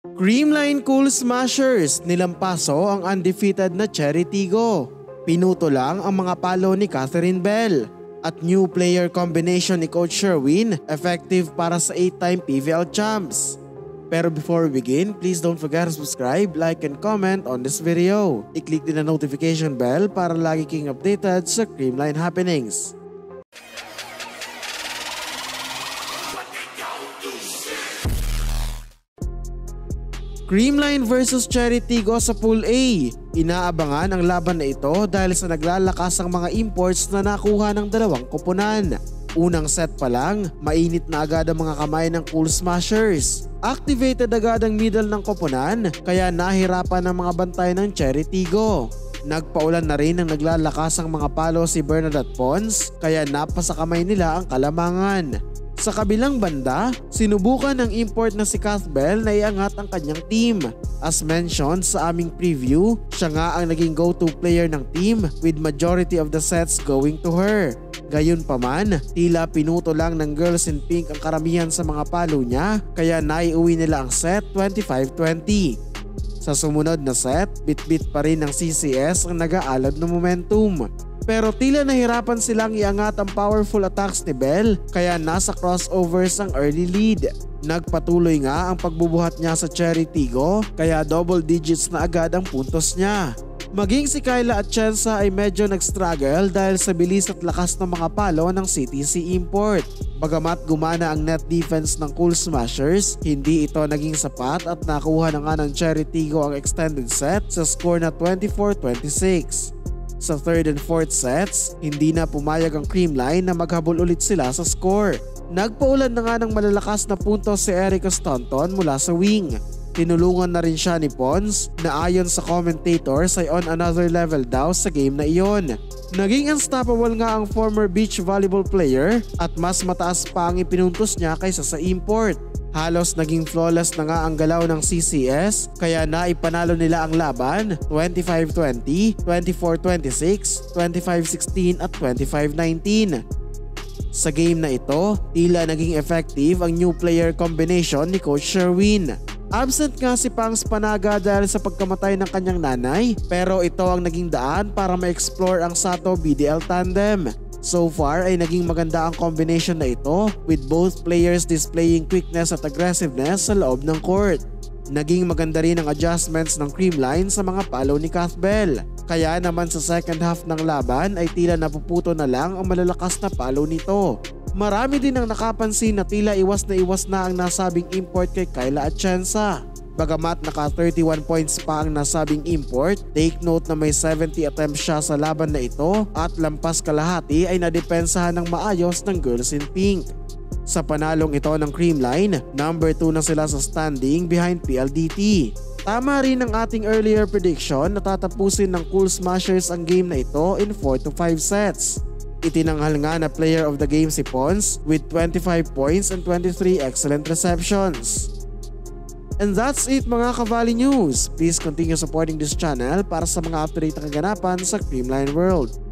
Creamline Cool Smashers nilampaso ang undefeated na Cherry Tigo. Pinuto lang ang mga palo ni Catherine Bell. At new player combination ni Coach Sherwin effective para sa 8-time PVL champs. Pero before we begin, please don't forget to subscribe, like, and comment on this video. I-click din ang notification bell para lagi kang updated sa Creamline happenings. Creamline vs Cherry Tigo sa Pool A. Inaabangan ang laban na ito dahil sa naglalakas ang mga imports na nakuha ng dalawang koponan. Unang set pa lang, mainit na agad ang mga kamay ng Cool Smashers. Activated agad ang middle ng koponan kaya nahirapan ang mga bantay ng Cherry Tigo. Nagpaulan na rin ang naglalakas ang mga palo si Bernadette Pons kaya napasa kamay nila ang kalamangan. Sa kabilang banda, sinubukan ng import na si Cath Bell na iangat ang kanyang team. As mentioned sa aming preview, siya nga ang naging go-to player ng team with majority of the sets going to her. Gayunpaman, tila pinuto lang ng Girls in Pink ang karamihan sa mga palo niya kaya naiuwi nila ang set 25-20. Sa sumunod na set, bit-bit pa rin ng CCS ang nag-aalad ng momentum. Pero tila nahirapan silang iangat ang powerful attacks ni Bell kaya nasa crossovers ang early lead. Nagpatuloy nga ang pagbubuhat niya sa Cherry Tigo kaya double digits na agad ang puntos niya. Maging si Kyla Atienza ay medyo nag-struggle dahil sa bilis at lakas ng mga palo ng CTC import. Bagamat gumana ang net defense ng Cool Smashers, hindi ito naging sapat at nakuha na nga ng Cherry Tigo ang extended set sa score na 24-26. Sa third and fourth sets, hindi na pumayag ang Creamline na maghabol ulit sila sa score. Nagpaulan na nga ng malalakas na puntos si Erica Staunton mula sa wing. Tinulungan na rin siya ni Pons na ayon sa commentators ay on another level daw sa game na iyon. Naging unstoppable nga ang former beach volleyball player at mas mataas pa ang ipinuntos niya kaysa sa import. Halos naging flawless na nga ang galaw ng CCS kaya naipanalo nila ang laban 25-20, 24-26, 25-16 at 25-19. Sa game na ito, tila naging effective ang new player combination ni Coach Sherwin. Absent nga si Pangs Panaga dahil sa pagkamatay ng kanyang nanay pero ito ang naging daan para ma-explore ang Sato BDL tandem. So far ay naging maganda ang combination na ito with both players displaying quickness at aggressiveness sa loob ng court. Naging maganda rin ang adjustments ng Creamline sa mga palo ni Cath Bell. Kaya naman sa second half ng laban ay tila napuputo na lang ang malalakas na palo nito. Marami din ang nakapansin na tila iwas na ang nasabing import kay Kyla Atienza. Bagamat naka 31 points pa ang nasabing import, take note na may 70 attempts siya sa laban na ito at lampas kalahati ay nadepensahan ng maayos ng Girls in Pink. Sa panalong ito ng Creamline, number 2 na sila sa standing behind PLDT. Tama rin ang ating earlier prediction na tatapusin ng Cool Smashers ang game na ito in 4 to 5 sets. Itinanghal nga na player of the game si Pons with 25 points and 23 excellent receptions. And that's it mga Ka-Valley News. Please continue supporting this channel para sa mga up-to-date na kaganapan sa Creamline World.